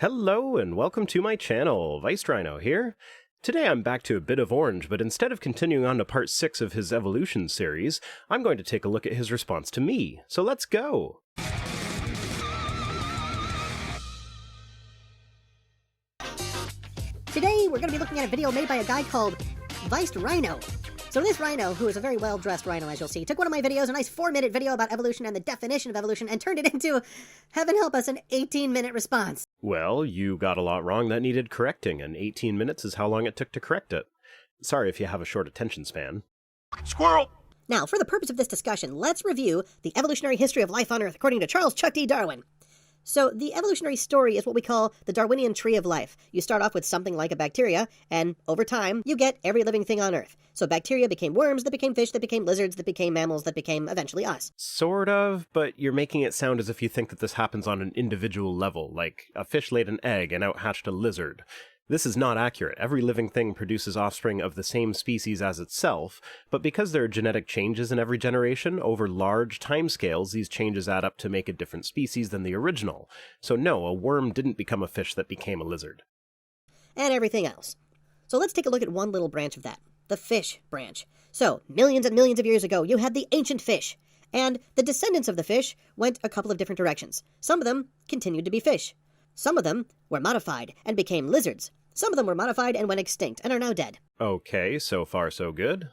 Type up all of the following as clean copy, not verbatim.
Hello and welcome to my channel, Rhino here. Today I'm back to a bit of orange, but instead of continuing on to part 6 of his evolution series, I'm going to take a look at his response to me. So let's go! Today we're going to be looking at a video made by a guy called Rhino. So this Rhino, who is a very well-dressed Rhino as you'll see, took one of my videos, a nice 4-minute video about evolution and the definition of evolution, and turned it into, heaven help us, an 18-minute response. Well, you got a lot wrong that needed correcting, and 18 minutes is how long it took to correct it. Sorry if you have a short attention span. Squirrel! Now, for the purpose of this discussion, let's review the evolutionary history of life on Earth according to Charles Chuck D. Darwin. So, the evolutionary story is what we call the Darwinian tree of life. You start off with something like a bacteria, and over time, you get every living thing on Earth. So bacteria became worms, that became fish, that became lizards, that became mammals, that became eventually us. Sort of, but you're making it sound as if you think that this happens on an individual level, like a fish laid an egg and out-hatched a lizard. This is not accurate. Every living thing produces offspring of the same species as itself, but because there are genetic changes in every generation, over large timescales, these changes add up to make a different species than the original. So no, a worm didn't become a fish that became a lizard. And everything else. So let's take a look at one little branch of that, the fish branch. So, millions and millions of years ago, you had the ancient fish, and the descendants of the fish went a couple of different directions. Some of them continued to be fish. Some of them were modified and became lizards. Some of them were modified and went extinct and are now dead. Okay, so far so good.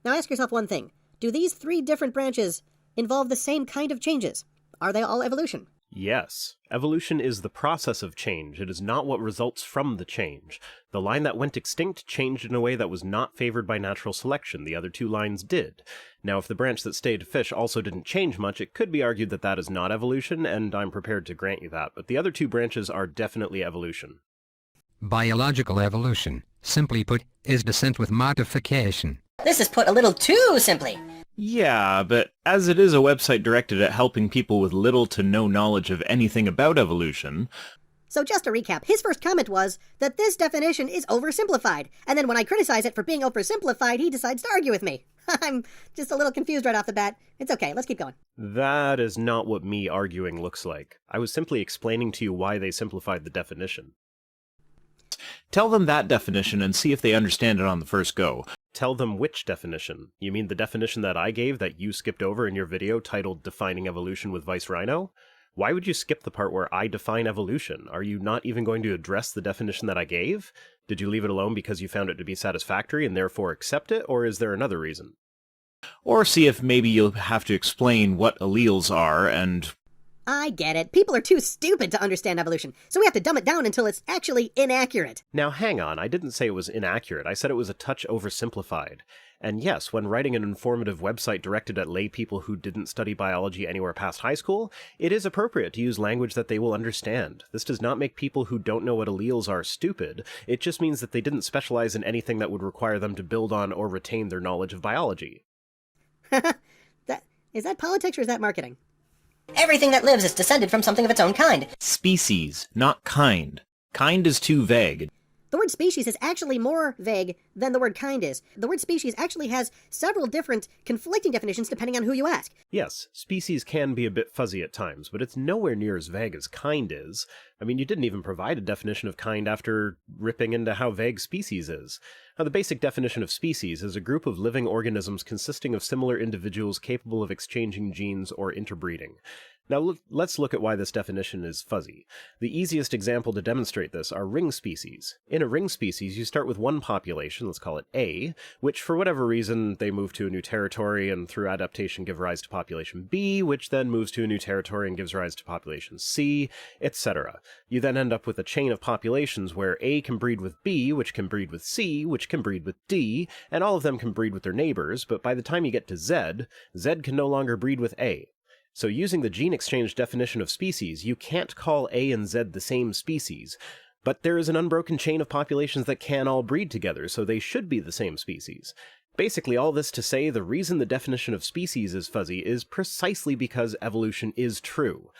Now ask yourself one thing. Do these 3 different branches involve the same kind of changes? Are they all evolution? Yes. Evolution is the process of change. It is not what results from the change. The line that went extinct changed in a way that was not favored by natural selection. The other 2 lines did. Now, if the branch that stayed fish also didn't change much, it could be argued that that is not evolution, and I'm prepared to grant you that, but the other 2 branches are definitely evolution. Biological evolution, simply put, is descent with modification. This is put a little too simply. Yeah, but as it is a website directed at helping people with little to no knowledge of anything about evolution... So just to recap, his first comment was that this definition is oversimplified, and then when I criticize it for being oversimplified, he decides to argue with me. I'm just a little confused right off the bat. It's okay, let's keep going. That is not what me arguing looks like. I was simply explaining to you why they simplified the definition. Tell them that definition and see if they understand it on the first go. Tell them which definition? You mean the definition that I gave that you skipped over in your video titled Defining Evolution with Rhino? Why would you skip the part where I define evolution? Are you not even going to address the definition that I gave? Did you leave it alone because you found it to be satisfactory and therefore accept it, or is there another reason? Or see if maybe you'll have to explain what alleles are and... I get it. People are too stupid to understand evolution, so we have to dumb it down until it's actually inaccurate. Now hang on, I didn't say it was inaccurate, I said it was a touch oversimplified. And yes, when writing an informative website directed at lay people who didn't study biology anywhere past high school, it is appropriate to use language that they will understand. This does not make people who don't know what alleles are stupid, it just means that they didn't specialize in anything that would require them to build on or retain their knowledge of biology. Is that politics or is that marketing? Everything that lives is descended from something of its own kind. Species, not kind. Kind is too vague. The word species is actually more vague than the word kind is. The word species actually has several different conflicting definitions depending on who you ask. Yes, species can be a bit fuzzy at times, but it's nowhere near as vague as kind is. I mean, you didn't even provide a definition of kind after ripping into how vague species is. Now, the basic definition of species is a group of living organisms consisting of similar individuals capable of exchanging genes or interbreeding. Now, let's look at why this definition is fuzzy. The easiest example to demonstrate this are ring species. In a ring species, you start with one population, let's call it A, which for whatever reason, they move to a new territory and through adaptation give rise to population B, which then moves to a new territory and gives rise to population C, etc. You then end up with a chain of populations where A can breed with B, which can breed with C, which can breed with D, and all of them can breed with their neighbors, but by the time you get to Z, Z can no longer breed with A. So using the gene exchange definition of species, you can't call A and Z the same species, but there is an unbroken chain of populations that can all breed together, so they should be the same species. Basically, all this to say, the reason the definition of species is fuzzy is precisely because evolution is true.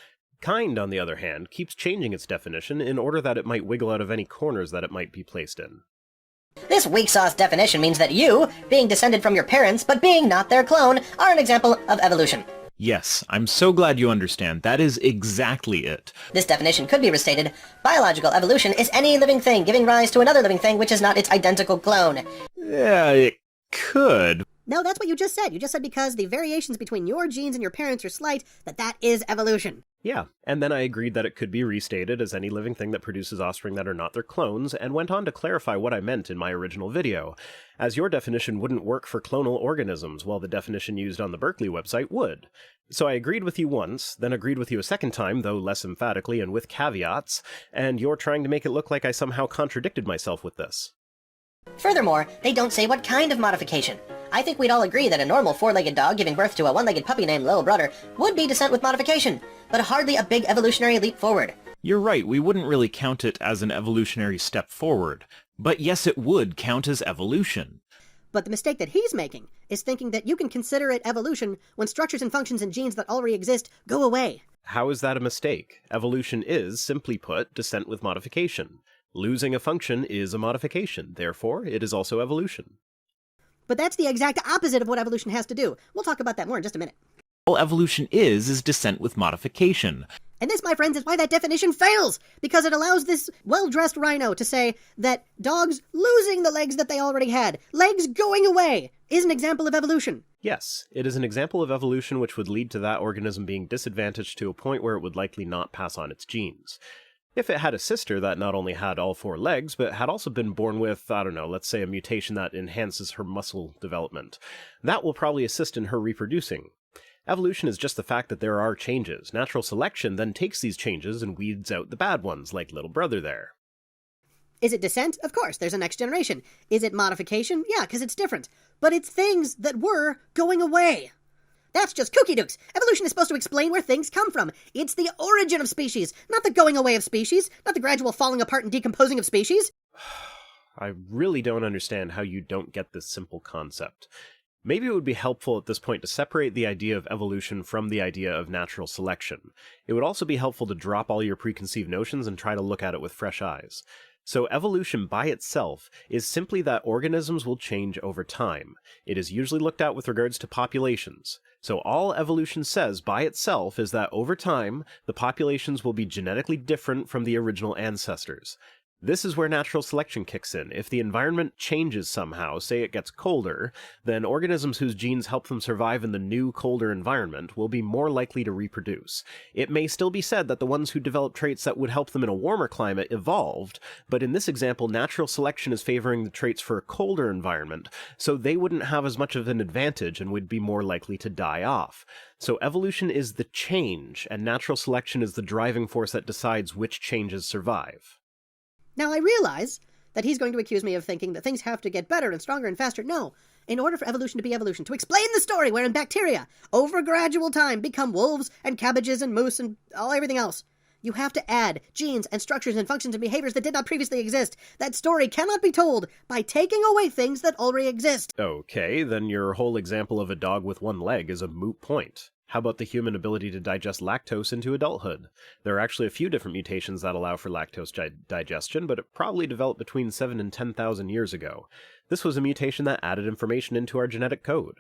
Kind, on the other hand, keeps changing its definition in order that it might wiggle out of any corners that it might be placed in. This weak sauce definition means that you, being descended from your parents but being not their clone, are an example of evolution. Yes, I'm so glad you understand. That is exactly it. This definition could be restated. Biological evolution is any living thing giving rise to another living thing which is not its identical clone. Yeah, it could. No, that's what you just said. You just said because the variations between your genes and your parents are slight, that is evolution. Yeah, and then I agreed that it could be restated as any living thing that produces offspring that are not their clones, and went on to clarify what I meant in my original video, as your definition wouldn't work for clonal organisms, while the definition used on the Berkeley website would. So I agreed with you once, then agreed with you a second time, though less emphatically and with caveats, and you're trying to make it look like I somehow contradicted myself with this. Furthermore, they don't say what kind of modification. I think we'd all agree that a normal four-legged dog giving birth to a one-legged puppy named Little Brother would be descent with modification, but hardly a big evolutionary leap forward. You're right, we wouldn't really count it as an evolutionary step forward. But yes, it would count as evolution. But the mistake that he's making is thinking that you can consider it evolution when structures and functions and genes that already exist go away. How is that a mistake? Evolution is, simply put, descent with modification. Losing a function is a modification, therefore it is also evolution. But that's the exact opposite of what evolution has to do. We'll talk about that more in just a minute. All evolution is descent with modification. And this, my friends, is why that definition fails, because it allows this well-dressed rhino to say that dogs losing the legs that they already had, legs going away, is an example of evolution. Yes, it is an example of evolution which would lead to that organism being disadvantaged to a point where it would likely not pass on its genes. If it had a sister that not only had all four legs, but had also been born with, I don't know, let's say a mutation that enhances her muscle development, that will probably assist in her reproducing. Evolution is just the fact that there are changes. Natural selection then takes these changes and weeds out the bad ones, like Little Brother there. Is it descent? Of course, there's a next generation. Is it modification? Yeah, because it's different. But it's things that were going away. That's just kooky dukes. Evolution is supposed to explain where things come from. It's the origin of species, not the going away of species, not the gradual falling apart and decomposing of species. I really don't understand how you don't get this simple concept. Maybe it would be helpful at this point to separate the idea of evolution from the idea of natural selection. It would also be helpful to drop all your preconceived notions and try to look at it with fresh eyes. So evolution by itself is simply that organisms will change over time. It is usually looked at with regards to populations. So all evolution says by itself is that over time, the populations will be genetically different from the original ancestors. This is where natural selection kicks in. If the environment changes somehow, say it gets colder, then organisms whose genes help them survive in the new, colder environment will be more likely to reproduce. It may still be said that the ones who develop traits that would help them in a warmer climate evolved, but in this example, natural selection is favoring the traits for a colder environment, so they wouldn't have as much of an advantage and would be more likely to die off. So evolution is the change, and natural selection is the driving force that decides which changes survive. Now, I realize that he's going to accuse me of thinking that things have to get better and stronger and faster. No. In order for evolution to be evolution, to explain the story wherein bacteria, over gradual time, become wolves and cabbages and moose and everything else, you have to add genes and structures and functions and behaviors that did not previously exist. That story cannot be told by taking away things that already exist. Okay, then your whole example of a dog with one leg is a moot point. How about the human ability to digest lactose into adulthood? There are actually a few different mutations that allow for lactose digestion, but it probably developed between 7,000 and 10,000 years ago. This was a mutation that added information into our genetic code.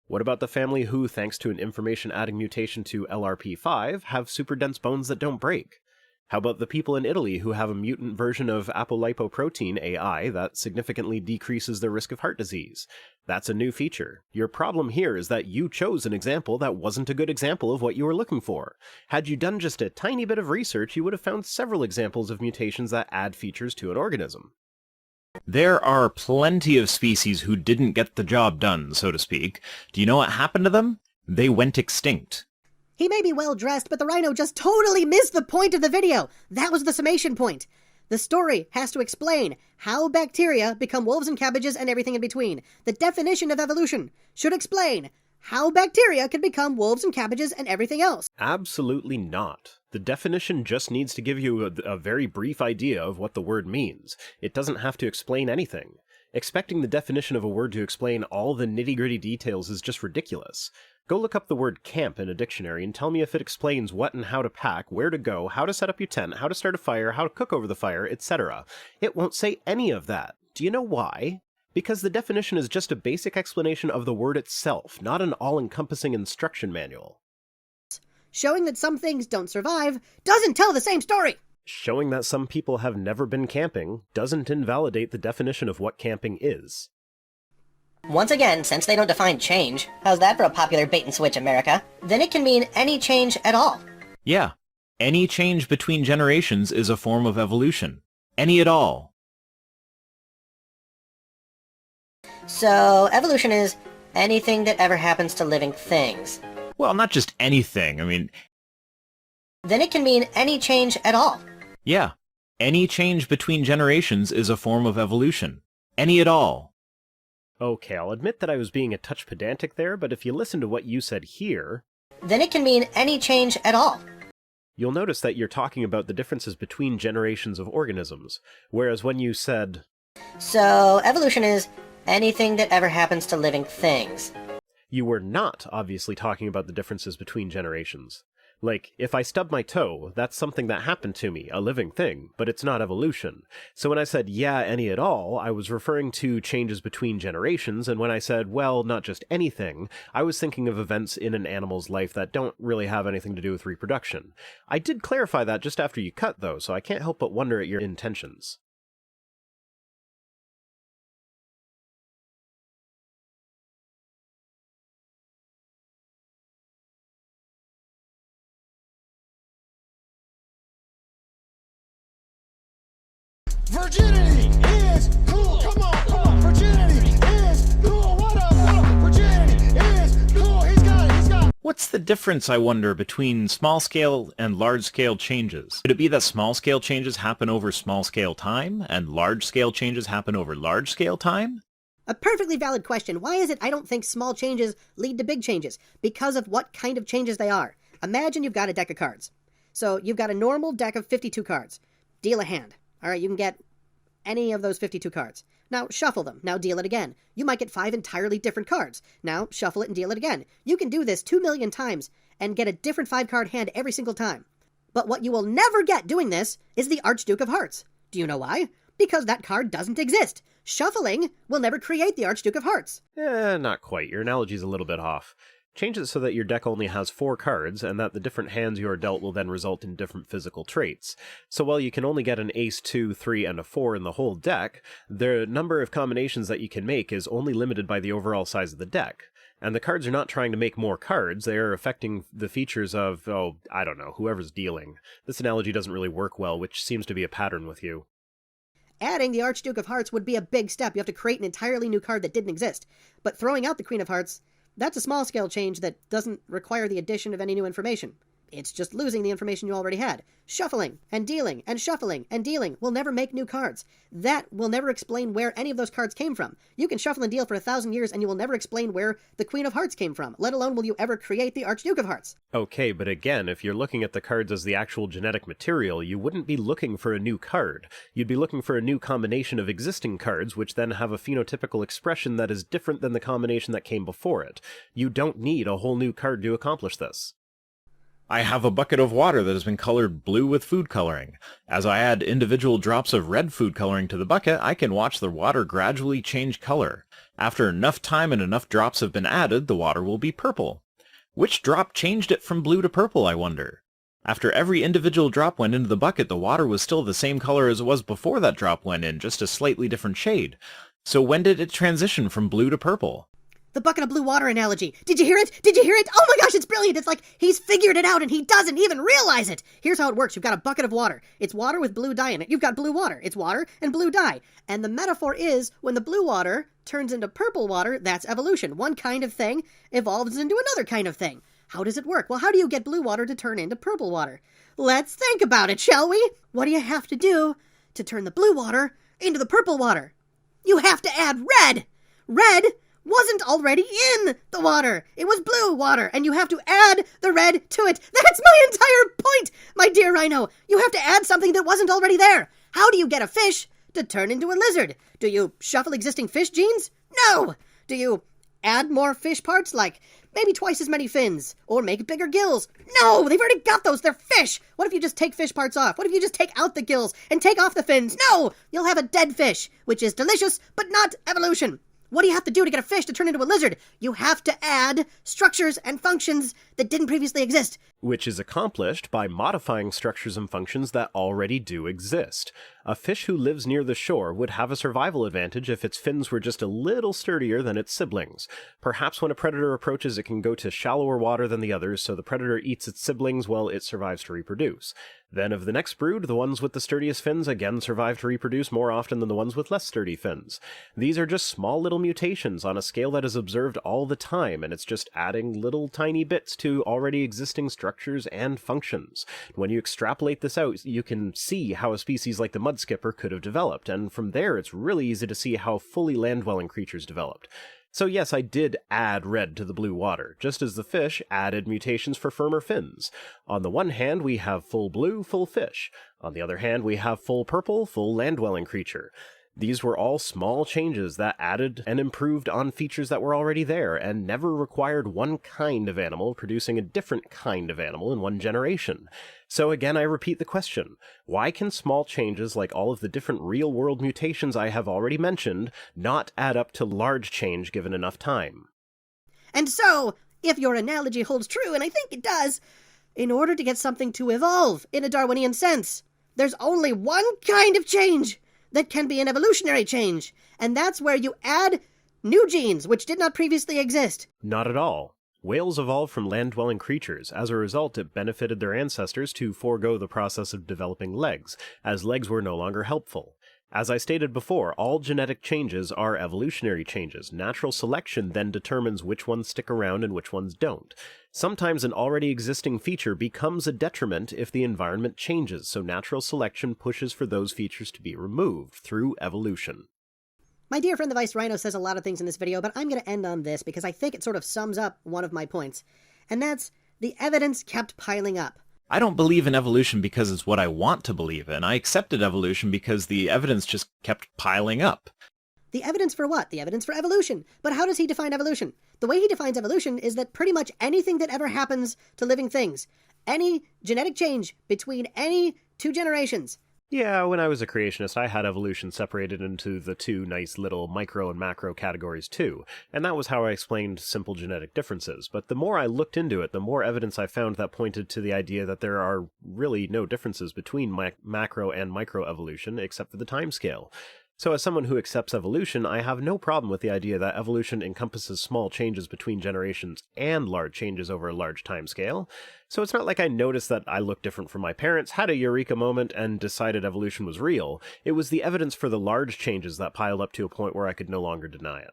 What about the family who, thanks to an information-adding mutation to LRP5, have super dense bones that don't break? How about the people in Italy who have a mutant version of apolipoprotein AI that significantly decreases their risk of heart disease? That's a new feature. Your problem here is that you chose an example that wasn't a good example of what you were looking for. Had you done just a tiny bit of research, you would have found several examples of mutations that add features to an organism. There are plenty of species who didn't get the job done, so to speak. Do you know what happened to them? They went extinct. He may be well-dressed, but the rhino just totally missed the point of the video. That was the summation point. The story has to explain how bacteria become wolves and cabbages and everything in between. The definition of evolution should explain how bacteria can become wolves and cabbages and everything else. Absolutely not. The definition just needs to give you a very brief idea of what the word means. It doesn't have to explain anything. Expecting the definition of a word to explain all the nitty-gritty details is just ridiculous. Go look up the word camp in a dictionary and tell me if it explains what and how to pack, where to go, how to set up your tent, how to start a fire, how to cook over the fire, etc. It won't say any of that. Do you know why? Because the definition is just a basic explanation of the word itself, not an all-encompassing instruction manual. Showing that some things don't survive doesn't tell the same story. Showing that some people have never been camping doesn't invalidate the definition of what camping is. Once again, since they don't define change, how's that for a popular bait-and-switch, America? Then it can mean any change at all. Yeah. Any change between generations is a form of evolution. Any at all. So, evolution is anything that ever happens to living things. Well, not just anything. Then it can mean any change at all. Yeah. Any change between generations is a form of evolution. Any at all. Okay, I'll admit that I was being a touch pedantic there, but if you listen to what you said here, then it can mean any change at all. You'll notice that you're talking about the differences between generations of organisms, whereas when you said, so, evolution is anything that ever happens to living things. You were not obviously talking about the differences between generations. Like, if I stub my toe, that's something that happened to me, a living thing, but it's not evolution. So when I said, yeah, any at all, I was referring to changes between generations, and when I said, well, not just anything, I was thinking of events in an animal's life that don't really have anything to do with reproduction. I did clarify that just after you cut, though, so I can't help but wonder at your intentions. Virginity is cool. Come on. Virginity is cool. What up? Virginity is cool. He's got it. What's the difference, I wonder, between small-scale and large-scale changes? Could it be that small-scale changes happen over small-scale time, and large-scale changes happen over large-scale time? A perfectly valid question. Why is it I don't think small changes lead to big changes? Because of what kind of changes they are. Imagine you've got a deck of cards. So you've got a normal deck of 52 cards. Deal a hand. All right, you can get any of those 52 cards. Now shuffle them. Now deal it again. You might get 5 entirely different cards. Now shuffle it and deal it again. You can do this 2 million times and get a different 5-card hand every single time. But what you will never get doing this is the Archduke of Hearts. Do you know why? Because that card doesn't exist. Shuffling will never create the Archduke of Hearts. Not quite. Your analogy's a little bit off. Change it so that your deck only has 4 cards, and that the different hands you are dealt will then result in different physical traits. So while you can only get an ace, 2, 3, and a 4 in the whole deck, the number of combinations that you can make is only limited by the overall size of the deck. And the cards are not trying to make more cards, they are affecting the features of, I don't know, whoever's dealing. This analogy doesn't really work well, which seems to be a pattern with you. Adding the Archduke of Hearts would be a big step. You have to create an entirely new card that didn't exist. But throwing out the Queen of Hearts, that's a small-scale change that doesn't require the addition of any new information. It's just losing the information you already had. Shuffling and dealing and shuffling and dealing will never make new cards. That will never explain where any of those cards came from. You can shuffle and deal for 1,000 years and you will never explain where the Queen of Hearts came from, let alone will you ever create the Archduke of Hearts. Okay, but again, if you're looking at the cards as the actual genetic material, you wouldn't be looking for a new card. You'd be looking for a new combination of existing cards, which then have a phenotypical expression that is different than the combination that came before it. You don't need a whole new card to accomplish this. I have a bucket of water that has been colored blue with food coloring. As I add individual drops of red food coloring to the bucket, I can watch the water gradually change color. After enough time and enough drops have been added, the water will be purple. Which drop changed it from blue to purple, I wonder? After every individual drop went into the bucket, the water was still the same color as it was before that drop went in, just a slightly different shade. So when did it transition from blue to purple? The bucket of blue water analogy. Did you hear it? Did you hear it? Oh my gosh, it's brilliant. It's like he's figured it out and he doesn't even realize it. Here's how it works. You've got a bucket of water. It's water with blue dye in it. You've got blue water. It's water and blue dye. And the metaphor is when the blue water turns into purple water, that's evolution. One kind of thing evolves into another kind of thing. How does it work? Well, how do you get blue water to turn into purple water? Let's think about it, shall we? What do you have to do to turn the blue water into the purple water? You have to add red. Red wasn't already in the water. It was blue water, and you have to add the red to it. That's my entire point, my dear Rhino. You have to add something that wasn't already there. How do you get a fish to turn into a lizard? Do you shuffle existing fish genes? No. Do you add more fish parts, like maybe twice as many fins, or make bigger gills? No, they've already got those. They're fish. What if you just take fish parts off? What if you just take out the gills and take off the fins? No, you'll have a dead fish, which is delicious, but not evolution. What do you have to do to get a fish to turn into a lizard? You have to add structures and functions that didn't previously exist. Which is accomplished by modifying structures and functions that already do exist. A fish who lives near the shore would have a survival advantage if its fins were just a little sturdier than its siblings. Perhaps when a predator approaches, it can go to shallower water than the others, so the predator eats its siblings while it survives to reproduce. Then of the next brood, the ones with the sturdiest fins again survive to reproduce more often than the ones with less sturdy fins. These are just small little mutations on a scale that is observed all the time, and it's just adding little tiny bits to already existing structures and functions. When you extrapolate this out, you can see how a species like the mudskipper could have developed, and from there it's really easy to see how fully land-dwelling creatures developed. So yes, I did add red to the blue water, just as the fish added mutations for firmer fins. On the one hand, we have full blue, full fish. On the other hand, we have full purple, full land-dwelling creature. These were all small changes that added and improved on features that were already there, and never required one kind of animal producing a different kind of animal in one generation. So again, I repeat the question, why can small changes like all of the different real-world mutations I have already mentioned not add up to large change given enough time? And so, if your analogy holds true, and I think it does, in order to get something to evolve in a Darwinian sense, there's only one kind of change that can be an evolutionary change, and that's where you add new genes which did not previously exist. Not at all. Whales evolved from land-dwelling creatures. As a result, it benefited their ancestors to forego the process of developing legs, as legs were no longer helpful. As I stated before, all genetic changes are evolutionary changes. Natural selection then determines which ones stick around and which ones don't. Sometimes an already existing feature becomes a detriment if the environment changes, so natural selection pushes for those features to be removed through evolution. My dear friend the Vice Rhino says a lot of things in this video, but I'm going to end on this because I think it sort of sums up one of my points. And that's, the evidence kept piling up. I don't believe in evolution because it's what I want to believe in. I accepted evolution because the evidence just kept piling up. The evidence for what? The evidence for evolution. But how does he define evolution? The way he defines evolution is that pretty much anything that ever happens to living things, any genetic change between any two generations. Yeah, when I was a creationist, I had evolution separated into the two nice little micro and macro categories too, and that was how I explained simple genetic differences. But the more I looked into it, the more evidence I found that pointed to the idea that there are really no differences between macro and micro evolution except for the timescale. So as someone who accepts evolution, I have no problem with the idea that evolution encompasses small changes between generations and large changes over a large time scale. So it's not like I noticed that I looked different from my parents, had a eureka moment, and decided evolution was real. It was the evidence for the large changes that piled up to a point where I could no longer deny it.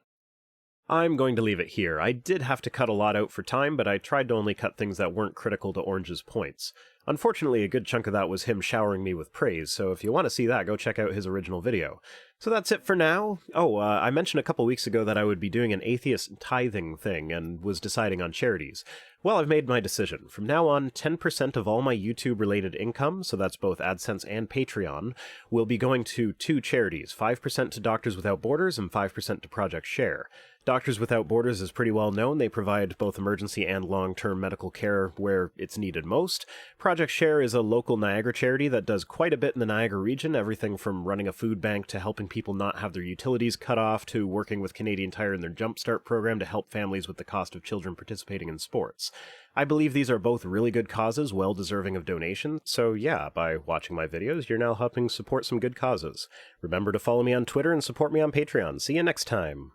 I'm going to leave it here. I did have to cut a lot out for time, but I tried to only cut things that weren't critical to Orange's points. Unfortunately, a good chunk of that was him showering me with praise, so if you want to see that, go check out his original video. So that's it for now. I mentioned a couple weeks ago that I would be doing an atheist tithing thing and was deciding on charities. Well, I've made my decision. From now on, 10% of all my YouTube-related income, so that's both AdSense and Patreon, will be going to two charities, 5% to Doctors Without Borders and 5% to Project Share. Doctors Without Borders is pretty well known. They provide both emergency and long-term medical care where it's needed most. Project Share is a local Niagara charity that does quite a bit in the Niagara region, everything from running a food bank to helping people not have their utilities cut off to working with Canadian Tire in their Jumpstart program to help families with the cost of children participating in sports. I believe these are both really good causes, well deserving of donations, so yeah, by watching my videos, you're now helping support some good causes. Remember to follow me on Twitter and support me on Patreon. See you next time!